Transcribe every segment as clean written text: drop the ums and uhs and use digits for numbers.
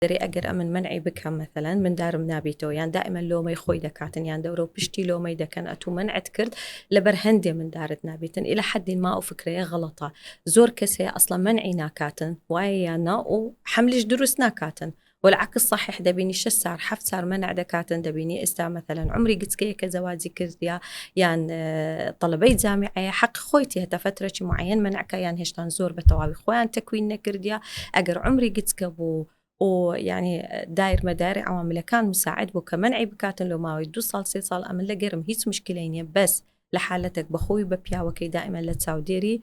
دري أجر أمن منعي بك مثلا من دار منابيتو يعني دائما لو ما يخوي دكاتن يعني دورو بشتي لو ما يدكن أتو منعت كرد لبرهندي من دارة نابيتن إلى حد ما وفكرة غلطة زور كسي أصلا منعي ناكاتن ويانا وحملش دروس ناكاتن والعكس صحيح دبيني شسار حفت صار منع دكاتن دبيني استا مثلا عمري قد كي كزواجي كرديا يعني طلبي جامعة حق خويتي هتا فترة معين منعك يعني هشتان زور بتوابي خوان تكوين نكرديا أجر عمري قد كبو ويعني داير مداري عوامل كان مساعد بو كمنعي بكاتن لو ما يدو صال سي صال أمن لقرم هيس مشكلين بس لحالتك بخوي ببيا وكي دائما لتساوديري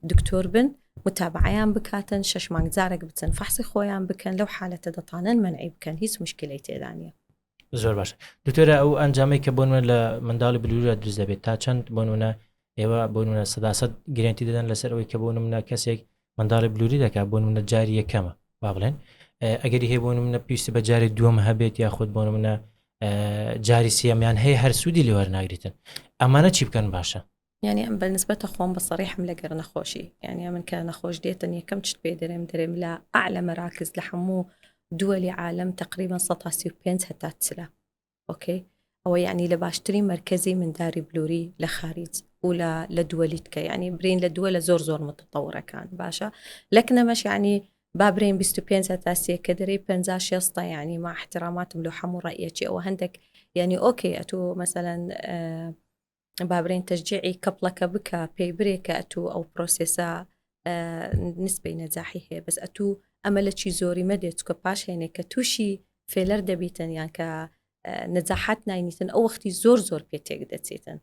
دكتور بن متابعيان بكاتن شش مانك زارك بتن فحصي خويان بكن لو حالة دطانن منعي بكن هيس مشكلتي دانية زۆر باش دوتۆرە ئەو ئەنجامەی کە بۆن لە منداڵی بلوورە دروست دەبێت تا چەند بۆنە ئێوە بۆنە سەداسەد گرنتی دەدەن لەسەر ئەوەی کە بۆ منە کەسێک منداڵی بلووری دەکات بۆن منە جاری یەکەمە با بڵێن ئەگەری هەیە بۆن منە پێویستی بە جاری دووەمە هەبێت یاخود بۆن منە جاری سێمیان هەیە هەر سوودی لێوە ناگریتن ئەمانە چی بکەن باشە يعني بالنسبة أخوان بصريح ملقر نخوشي يعني من كان نخوش ديتني كم تشتبه درم لا أعلى مراكز لحمو دولي عالم تقريبا سطاسي بينز حتى تسلا أوكي أو يعني لباشتري مركزي من داري بلوري لخارج ولا لدولتك يعني برين لدولة زور متطورة كان باشا لكن مش يعني بابرين بيستو بينزا تاسية كدري بينزاش يسطا يعني مع احتراماتهم لو حمو رأيتي أو هندك يعني أوكي أتو مثلا بابرين تشجيعي كبلك بك بيبريك أتو أو بروسيسا نسبة نجاحي هي بس أتو أملتشي زوري مديت كباش يعني كتوشي فيلر دبيتن يعني نجاحاتنا ينيتن أو وقتي زور بيتيك دتيتن